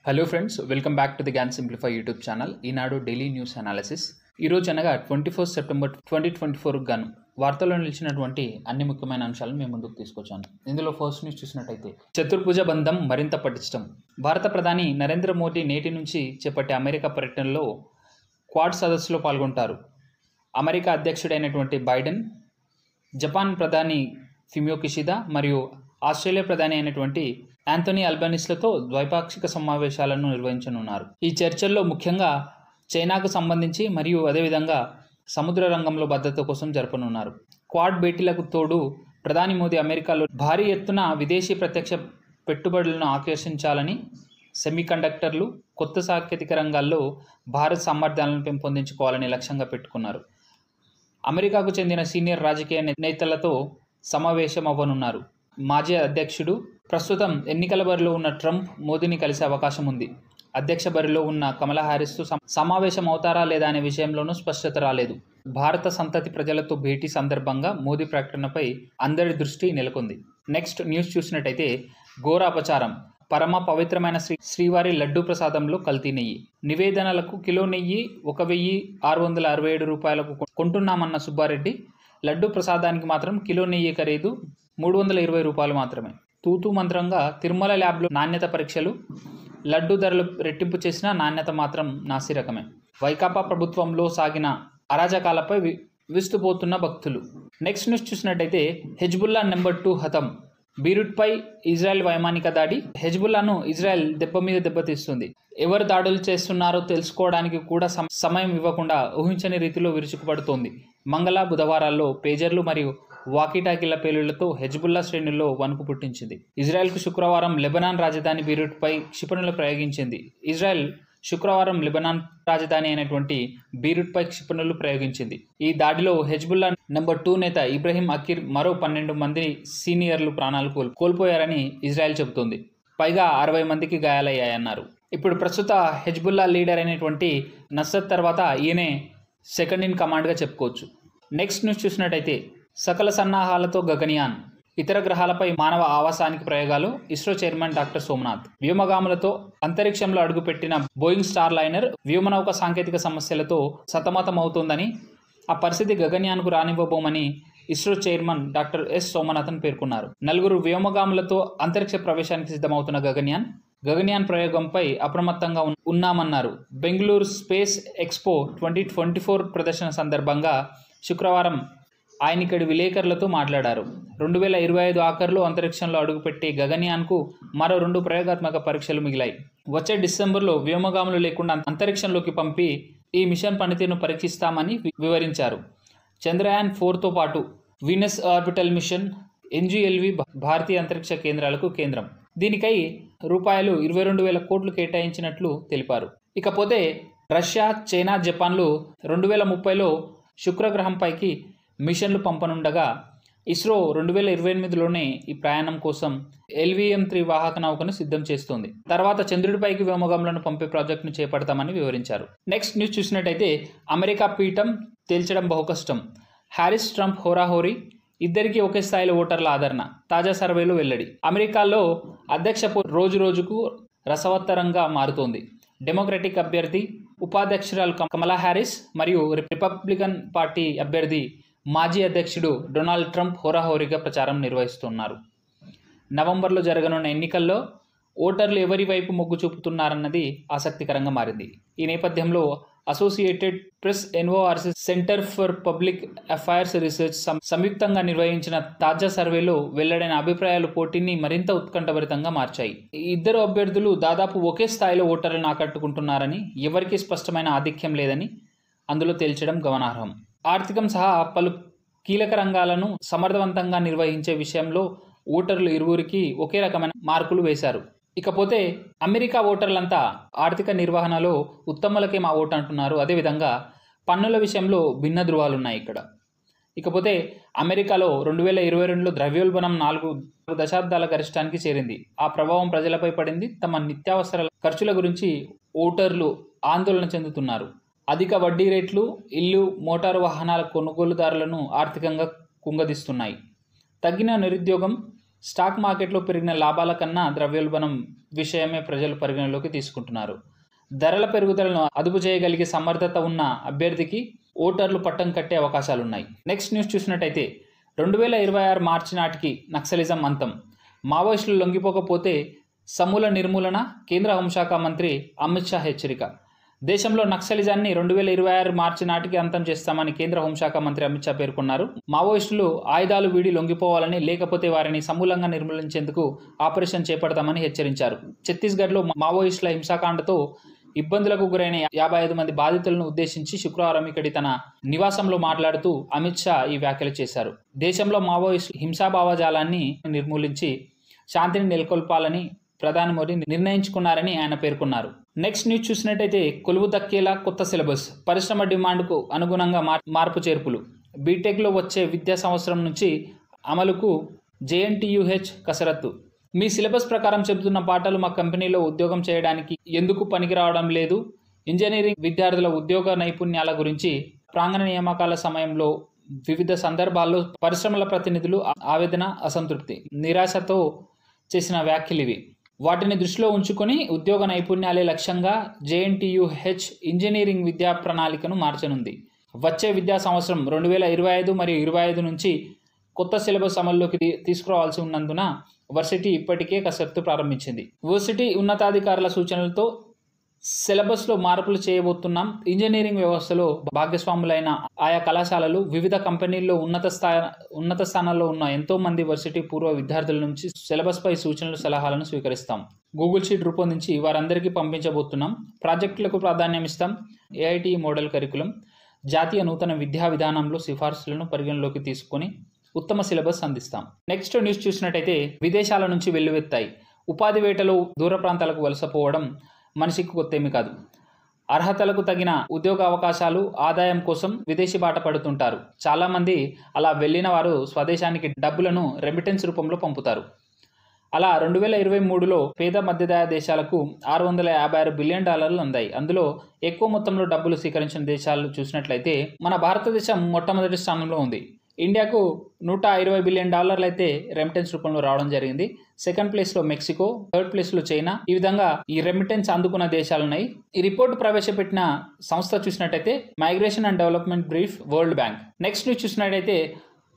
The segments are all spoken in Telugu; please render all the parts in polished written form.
Hello friends, welcome back to the Gyan simplify YouTube channel. ఈనాడు డైలీ న్యూస్ అనాలిసిస్. ఈరోజు అనగా 21 సెప్టెంబర్ 2024 గాను వార్తల్లో నిలిచినటువంటి అన్ని ముఖ్యమైన అంశాలను మేము ముందుకు తీసుకొచ్చాను. ఇందులో ఫస్ట్ న్యూస్ చూసినట్టయితే చతుర్భుజ బంధం మరింత పటిష్టం. భారత ప్రధాని నరేంద్ర మోదీ నేటి నుంచి చేపట్టే అమెరికా పర్యటనలో క్వాడ్ సదస్సులో పాల్గొంటారు. అమెరికా అధ్యక్షుడైనటువంటి బైడెన్, జపాన్ ప్రధాని ఫుమియో కిషిదా మరియు ఆస్ట్రేలియా ప్రధాని అయినటువంటి యాంథోనీ అల్బనీస్లతో ద్వైపాక్షిక సమావేశాలను నిర్వహించనున్నారు. ఈ చర్చల్లో ముఖ్యంగా చైనాకు సంబంధించి మరియు అదేవిధంగా సముద్ర రంగంలో భద్రత కోసం జరపనున్నారు. క్వాడ్ భేటీలకు తోడు ప్రధాని మోదీ అమెరికాలో భారీ ఎత్తున విదేశీ ప్రత్యక్ష పెట్టుబడులను ఆకర్షించాలని, సెమీకండక్టర్లు, కొత్త సాంకేతిక రంగాల్లో భారత్ సామర్థ్యాలను పెంపొందించుకోవాలని లక్ష్యంగా పెట్టుకున్నారు. అమెరికాకు చెందిన సీనియర్ రాజకీయ నేతలతో సమావేశం అవ్వనున్నారు. మాజీ అధ్యక్షుడు, ప్రస్తుతం ఎన్నికల బరిలో ఉన్న ట్రంప్ మోదీని కలిసే అవకాశం ఉంది. అధ్యక్ష బరిలో ఉన్న కమలా హ్యారిస్తో సమావేశం అవుతారా లేదా అనే విషయంలోనూ స్పష్టత రాలేదు. భారత సంతతి ప్రజలతో భేటీ సందర్భంగా మోదీ ప్రకటనపై అందరి దృష్టి నెలకొంది. నెక్స్ట్ న్యూస్ చూసినట్టయితే ఘోర అపచారం. పరమ పవిత్రమైన శ్రీవారి లడ్డూ ప్రసాదంలో కల్తీ నెయ్యి. నివేదనలకు కిలో నెయ్యి 1667 రూపాయలకు కొంటున్నామన్న సుబ్బారెడ్డి, లడ్డూ ప్రసాదానికి మాత్రం కిలో నెయ్యి ఖరీదు 320 రూపాయలు మాత్రమే. తూతూ మంత్రంగా తిరుమల ల్యాబ్లో నాణ్యత పరీక్షలు, లడ్డూ ధరలు రెట్టింపు చేసిన నాణ్యత మాత్రం నాసిరకమే. వైకాపా ప్రభుత్వంలో సాగిన అరాజకాలపై విస్తుపోతున్న భక్తులు. నెక్స్ట్ న్యూస్ చూసినట్టయితే హెజ్బుల్లా నెంబర్ 2 హతం. బీరుట్పై ఇజ్రాయెల్ వైమానిక దాడి. హెజ్బుల్లాను ఇజ్రాయెల్ దెబ్బ మీద దెబ్బతీస్తుంది. ఎవరు దాడులు చేస్తున్నారో తెలుసుకోవడానికి కూడా సమయం ఇవ్వకుండా ఊహించని రీతిలో విరుచుకుపడుతోంది. మంగళ, బుధవారాల్లో పేజర్లు మరియు వాకీటాకీల పేలుళ్లతో హెజ్బుల్లా శ్రేణుల్లో వణుకు పుట్టించింది. ఇజ్రాయెల్కు శుక్రవారం లెబనాన్ రాజధాని బీరుట్పై క్షిపణులు ప్రయోగించింది. ఇజ్రాయెల్ శుక్రవారం లెబనాన్ రాజధాని అయినటువంటి బీరుట్పై క్షిపణులు ప్రయోగించింది. ఈ దాడిలో హెజ్బుల్లా నెంబర్ 2 నేత ఇబ్రహీం అకీర్ మరో 12 మంది సీనియర్లు ప్రాణాలు కోల్పోయారని ఇజ్రాయెల్ చెబుతోంది. పైగా 60 మందికి గాయాలయ్యాయన్నారు. ఇప్పుడు ప్రస్తుత హెజ్బుల్లా లీడర్ అయినటువంటి నస్రత్ తర్వాత ఈయనే సెకండ్ ఇన్ కమాండ్గా చెప్పుకోవచ్చు. నెక్స్ట్ న్యూస్ చూసినట్టయితే సకల సన్నాహాలతో గగన్యాన్. ఇతర గ్రహాలపై మానవ ఆవాసానికి ప్రయోగాలు. ISRO chairman doctor Somanath. వ్యోమగాములతో అంతరిక్షంలో అడుగుపెట్టిన బోయింగ్ స్టార్ లైనర్ వ్యోమనౌక సాంకేతిక సమస్యలతో సతమతమవుతోందని, ఆ పరిస్థితి గగన్యాన్కు రానివ్వబోమని ISRO chairman doctor S Somanathan పేర్కొన్నారు. 4 వ్యోమగాములతో అంతరిక్ష ప్రవేశానికి సిద్ధమవుతున్న గగన్యాన్ ప్రయోగంపై అప్రమత్తంగా ఉన్నామన్నారు. బెంగళూరు స్పేస్ ఎక్స్పో 2024 ప్రదర్శన సందర్భంగా శుక్రవారం ఆయన ఇక్కడి విలేకరులతో మాట్లాడారు. 2025 ఆఖరులో అంతరిక్షంలో అడుగుపెట్టే గగన్యాన్కు మరో 2 ప్రయోగాత్మక పరీక్షలు మిగిలాయి. వచ్చే డిసెంబర్లో వ్యోమగాములు లేకుండా అంతరిక్షంలోకి పంపి ఈ మిషన్ పనితీరును పరీక్షిస్తామని వివరించారు. చంద్రయాన్ 4తో పాటు వీనస్ ఆర్బిటల్ మిషన్, ఎన్జీఎల్వి భారతీయ అంతరిక్ష కేంద్రాలకు కేంద్రం. దీనికై రూపాయలు 22,000 కోట్లు కేటాయించినట్లు తెలిపారు. ఇకపోతే రష్యా, చైనా, జపాన్లు 2030లో శుక్రగ్రహంపైకి మిషన్లు పంపనుండగా ఇస్రో 2028లోనే ఈ ప్రయాణం కోసం LVM-3 వాహక నౌకను సిద్ధం చేస్తోంది. తర్వాత చంద్రుడిపైకి వ్యోమగాములను పంపే ప్రాజెక్టును చేపడతామని వివరించారు. నెక్స్ట్ న్యూస్ చూసినట్టయితే అమెరికా పీఠం తేల్చడం బహుకష్టం. హ్యారిస్, ట్రంప్ హోరాహోరీ, ఇద్దరికీ ఒకే స్థాయిలో ఓటర్ల ఆదరణ. తాజా సర్వేలో వెల్లడి. అమెరికాలో అధ్యక్ష రోజు రోజుకు రసవత్తరంగా మారుతోంది. డెమోక్రటిక్ అభ్యర్థి ఉపాధ్యక్షురాలు కమలా హ్యారిస్ మరియు రిపబ్లికన్ పార్టీ అభ్యర్థి మాజీ అధ్యక్షుడు డొనాల్డ్ ట్రంప్ హోరాహోరీగా ప్రచారం నిర్వహిస్తున్నారు. నవంబర్లో జరగనున్న ఎన్నికల్లో ఓటర్లు ఎవరి వైపు మొగ్గు చూపుతున్నారన్నది ఆసక్తికరంగా మారింది. ఈ నేపథ్యంలో associated press, NORC centre for public affairs research సంయుక్తంగా నిర్వహించిన తాజా సర్వేలో వెల్లడైన అభిప్రాయాలు పోటీని మరింత ఉత్కంఠభరితంగా మార్చాయి. ఇద్దరు అభ్యర్థులు దాదాపు ఒకే స్థాయిలో ఓటర్లను ఆకట్టుకుంటున్నారని, ఎవరికీ స్పష్టమైన ఆధిక్యం లేదని అందులో తేల్చడం గమనార్హం. ఆర్థికం సహా పలు కీలక రంగాలను సమర్థవంతంగా నిర్వహించే విషయంలో ఓటర్లు ఇరువురికి ఒకే రకమైన మార్కులు వేశారు. ఇకపోతే అమెరికా ఓటర్లంతా ఆర్థిక నిర్వహణలో ఉత్తములకే మా ఓటు అంటున్నారు. అదేవిధంగా పన్నుల విషయంలో భిన్న ధృవాలున్నాయి ఇక్కడ. ఇకపోతే అమెరికాలో 2022లో ద్రవ్యోల్బణం 4 దశాబ్దాల గరిష్టానికి చేరింది. ఆ ప్రభావం ప్రజలపై పడింది. తమ నిత్యావసర ఖర్చుల గురించి ఓటర్లు ఆందోళన చెందుతున్నారు. అధిక వడ్డీ రేట్లు ఇల్లు, మోటారు వాహనాల కొనుగోలుదారులను ఆర్థికంగా కుంగదీస్తున్నాయి. తగ్గిన నిరుద్యోగం, స్టాక్ మార్కెట్లో పెరిగిన లాభాల కన్నా ద్రవ్యోల్బణం విషయమే ప్రజలు పరిగణలోకి తీసుకుంటున్నారు. ధరల పెరుగుదలను అదుపు చేయగలిగే సమర్థత ఉన్న అభ్యర్థికి ఓటర్లు పట్టం కట్టే అవకాశాలున్నాయి. నెక్స్ట్ న్యూస్ చూసినట్టయితే 2026 మార్చి నాటికి నక్సలిజం అంతం, మావోయిస్టులు లొంగిపోకపోతే సమూల నిర్మూలన, కేంద్ర హోంశాఖ మంత్రి అమిత్ షా హెచ్చరిక. దేశంలో నక్సలిజాన్ని 2026 మార్చి నాటికి అంతం చేస్తామని కేంద్ర హోంశాఖ మంత్రి అమిత్ షా పేర్కొన్నారు. మావోయిస్టులు ఆయుధాలు వీడి లొంగిపోవాలని, లేకపోతే వారిని సమూలంగా నిర్మూలించేందుకు ఆపరేషన్ చేపడతామని హెచ్చరించారు. ఛత్తీస్గఢ్లో మావోయిస్టుల హింసాకాండతో ఇబ్బందులకు గురైన 55 మంది బాధితులను ఉద్దేశించి శుక్రవారం ఇక్కడి తన నివాసంలో మాట్లాడుతూ అమిత్ షా ఈ వ్యాఖ్యలు చేశారు. దేశంలో మావోయిస్టు హింసాభావజాలాన్ని నిర్మూలించి శాంతిని నెలకొల్పాలని ప్రధాని మోదీ నిర్ణయించుకున్నారని ఆయన పేర్కొన్నారు. నెక్స్ట్ న్యూస్ చూసినట్టయితే కొలువు దక్కేలా కొత్త సిలబస్, పరిశ్రమ డిమాండ్కు అనుగుణంగా మార్పు చేర్పులు. బీటెక్లో వచ్చే విద్యా సంవత్సరం నుంచి అమలుకు JNTUH కసరత్తు. మీ సిలబస్ ప్రకారం చెబుతున్న పాఠాలు మా కంపెనీలో ఉద్యోగం చేయడానికి ఎందుకు పనికిరావడం లేదు? ఇంజనీరింగ్ విద్యార్థుల ఉద్యోగ నైపుణ్యాల గురించి ప్రాంగణ నియామకాల సమయంలో వివిధ సందర్భాల్లో పరిశ్రమల ప్రతినిధులు ఆవేదన, అసంతృప్తి, నిరాశతో చేసిన వ్యాఖ్యలు ఇవి. వాటిని దృష్టిలో ఉంచుకొని ఉద్యోగ నైపుణ్యాలే లక్ష్యంగా JNTUH ఇంజనీరింగ్ విద్యా ప్రణాళికను మార్చనుంది. వచ్చే విద్యా సంవత్సరం 2025 మరియు 25 నుంచి కొత్త సిలబస్ అమల్లోకి తీసుకురావాల్సి ఉన్నందున వర్సిటీ ఇప్పటికే కసరత్తు ప్రారంభించింది. వర్సిటీ ఉన్నతాధికారుల సూచనలతో సిలబస్లో మార్పులు చేయబోతున్నాం. ఇంజనీరింగ్ వ్యవస్థలో భాగస్వాములైన ఆయా కళాశాలలు, వివిధ కంపెనీల్లో ఉన్నత స్థానాల్లో ఉన్న ఎంతో మంది వర్సిటీ పూర్వ విద్యార్థుల నుంచి సిలబస్పై సూచనలు, సలహాలను స్వీకరిస్తాం. గూగుల్ షీట్ రూపొందించి వారందరికీ పంపించబోతున్నాం. ప్రాజెక్టులకు ప్రాధాన్యం ఇస్తాం. AITE మోడల్ కరికులం, జాతీయ నూతన విద్యా విధానంలో సిఫార్సులను పరిగణలోకి తీసుకొని ఉత్తమ సిలబస్ అందిస్తాం. నెక్స్ట్ న్యూస్ చూసినట్టయితే విదేశాల నుంచి వెల్లువెత్తాయి. ఉపాధి వేటలో దూర ప్రాంతాలకు వలసపోవడం మనిషికి కొత్తేమీ కాదు. అర్హతలకు తగిన ఉద్యోగ అవకాశాలు, ఆదాయం కోసం విదేశీ బాట పడుతుంటారు. చాలామంది అలా వెళ్ళిన వారు స్వదేశానికి డబ్బులను రెమిటెన్స్ రూపంలో పంపుతారు. అలా 2023లో పేద మధ్యదయ దేశాలకు $656 బిలియన్ అందాయి. అందులో ఎక్కువ మొత్తంలో డబ్బులు స్వీకరించిన దేశాలు చూసినట్లయితే మన భారతదేశం మొట్టమొదటి స్థానంలో ఉంది. ఇండియాకు $120 బిలియన్ అయితే రెమిటెన్స్ రూపంలో రావడం జరిగింది. సెకండ్ ప్లేస్లో మెక్సికో, థర్డ్ ప్లేస్లో చైనా. ఈ విధంగా ఈ రెమిటెన్స్ అందుకున్న దేశాలున్నాయి. ఈ రిపోర్టు ప్రవేశపెట్టిన సంస్థ చూసినట్టయితే migration and development brief, world bank. Next news చూసినట్టయితే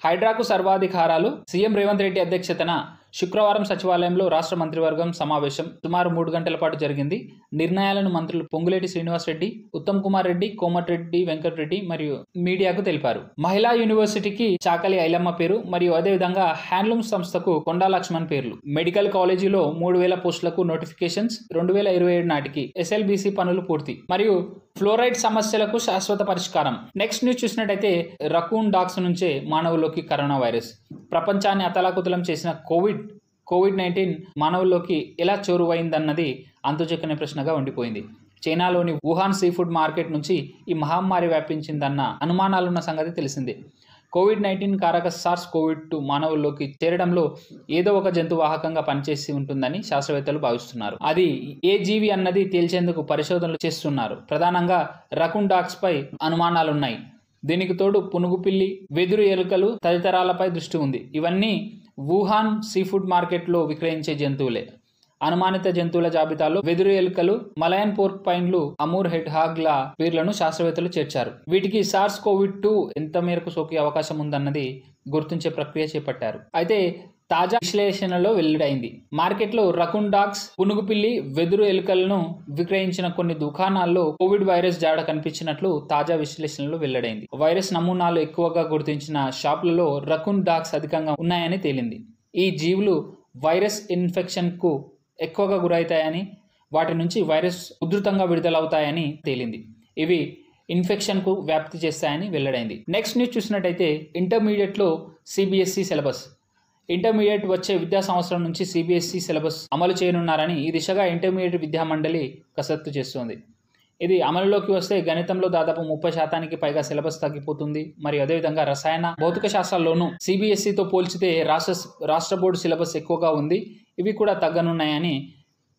హైడ్రాకు సర్వాధికారాలు. సీఎం రేవంత్ రెడ్డి అధ్యక్షతన శుక్రవారం సచివాలయంలో రాష్ట్ర మంత్రివర్గం సమావేశం సుమారు 3 గంటల పాటు జరిగింది. నిర్ణయాలను మంత్రులు పొంగులేటి శ్రీనివాసరెడ్డి, ఉత్తమ్ కుమార్ రెడ్డి, కోమటిరెడ్డి వెంకటరెడ్డి మరియు మీడియాకు తెలిపారు. మహిళా యూనివర్సిటీకి చాకలి ఐలమ్మ పేరు మరియు అదేవిధంగా హ్యాండ్లూమ్ సంస్థకు కొండా లక్ష్మణ్ పేర్లు. మెడికల్ కాలేజీలో 3000 పోస్టులకు నోటిఫికేషన్స్. 2027 నాటికి SLBC పనులు పూర్తి మరియు ఫ్లోరైడ్ సమస్యలకు శాశ్వత పరిష్కారం. నెక్స్ట్ న్యూస్ చూసినట్టయితే రకూన్ డాగ్స్ నుంచే మానవుల్లోకి కరోనా వైరస్. ప్రపంచాన్ని అతలాకుతలం చేసిన కోవిడ్-19 మానవుల్లోకి ఎలా చొరువైందన్నది అంతుచిక్కని ప్రశ్నగా ఉండిపోయింది. చైనాలోని వుహాన్ సీఫుడ్ మార్కెట్ నుంచి ఈ మహమ్మారి వ్యాపించిందన్న అనుమానాలున్న సంగతి తెలిసిందే. కోవిడ్-19 కారక SARS-CoV-2 మానవుల్లోకి చేరడంలో ఏదో ఒక జంతువాహకంగా పనిచేసి ఉంటుందని శాస్త్రవేత్తలు భావిస్తున్నారు. అది ఏ జీవి అన్నది తేల్చేందుకు పరిశోధనలు చేస్తున్నారు. ప్రధానంగా రకూన్ డాగ్స్ పై అనుమానాలున్నాయి. దీనికి తోడు పునుగుపిల్లి, వెదురు ఎలుకలు తదితరాలపై దృష్టి ఉంది. ఇవన్నీ వుహాన్ సీఫుడ్ మార్కెట్లో విక్రయించే జంతువులే. అనుమానిత జంతువుల జాబితాలో వెదురు ఎలుకలు, మలయన్ పోర్క్ పైన్లు, అమూర్ హెడ్ హాగ్ల పేర్లను శాస్త్రవేత్తలు చేర్చారు. వీటికి SARS-CoV-2 ఎంత మేరకు సోకే అవకాశం ఉందన్నది గుర్తించే ప్రక్రియ చేపట్టారు. అయితే తాజా విశ్లేషణలో వెల్లడైంది. మార్కెట్లో రకూన్ డాగ్స్, పునుగుపిల్లి, వెదురు ఎలుకలను విక్రయించిన కొన్ని దుకాణాల్లో కోవిడ్ వైరస్ జాడ కనిపించినట్లు తాజా విశ్లేషణలో వెల్లడైంది. వైరస్ నమూనాలు ఎక్కువగా గుర్తించిన షాపులలో రకూన్ డాగ్స్ అధికంగా ఉన్నాయని తేలింది. ఈ జీవులు వైరస్ ఇన్ఫెక్షన్కు ఎక్కువగా గురవుతాయని, వాటి నుంచి వైరస్ ఉధృతంగా విడుదలవుతాయని తేలింది. ఇవి ఇన్ఫెక్షన్కు వ్యాప్తి చేస్తాయని వెల్లడైంది. నెక్స్ట్ న్యూస్ చూసినట్టయితే ఇంటర్మీడియట్లో CBSE సిలబస్. ఇంటర్మీడియట్ వచ్చే విద్యా సంవత్సరం నుంచి CBSE సిలబస్ అమలు చేయనున్నారని ఈ దిశగా ఇంటర్మీడియట్ విద్యా మండలి కసరత్తు చేస్తోంది. ఇది అమలులోకి వస్తే గణితంలో దాదాపు 30% పైగా సిలబస్ తగ్గిపోతుంది. మరియు అదేవిధంగా రసాయన, భౌతిక శాస్త్రాల్లోనూ CBSEతో పోల్చితే రాష్ట్ర బోర్డు సిలబస్ ఎక్కువగా ఉంది. ఇవి కూడా తగ్గనున్నాయని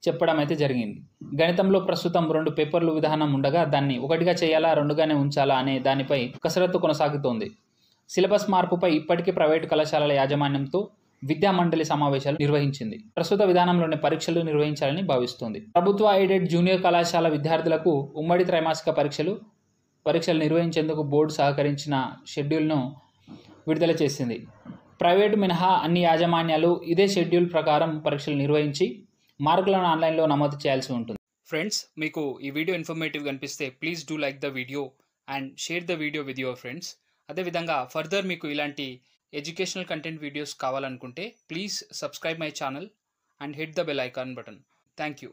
చెప్పడం అయితే జరిగింది. గణితంలో ప్రస్తుతం 2 పేపర్లు విధానం ఉండగా దాన్ని 1గా చేయాలా, 2గానే ఉంచాలా అనే దానిపై కసరత్తు కొనసాగుతోంది. సిలబస్ మార్పుపై ఇప్పటికీ ప్రైవేటు కళాశాలల యాజమాన్యంతో విద్యా మండలి సమావేశాలు నిర్వహించింది. ప్రస్తుత విధానంలోనే పరీక్షలు నిర్వహించాలని భావిస్తోంది. ప్రభుత్వ ఎయిడెడ్ జూనియర్ కళాశాల విద్యార్థులకు ఉమ్మడి త్రైమాసిక పరీక్షలు నిర్వహించేందుకు బోర్డు సహకరించిన షెడ్యూల్ను విడుదల చేసింది. ప్రైవేటు మినహా అన్ని యాజమాన్యాలు ఇదే షెడ్యూల్ ప్రకారం పరీక్షలు నిర్వహించి మార్కులను ఆన్లైన్లో నమోదు చేయాల్సి ఉంటుంది. ఫ్రెండ్స్, మీకు ఈ వీడియో ఇన్ఫర్మేటివ్గా అనిపిస్తే please do like the video and share the video with your friends. అదేవిధంగా ఫర్దర్ మీకు ఇలాంటి ఎడ్యుకేషనల్ కంటెంట్ వీడియోస్ కావాలనుకుంటే please subscribe my channel and hit the bell icon button. Thank you.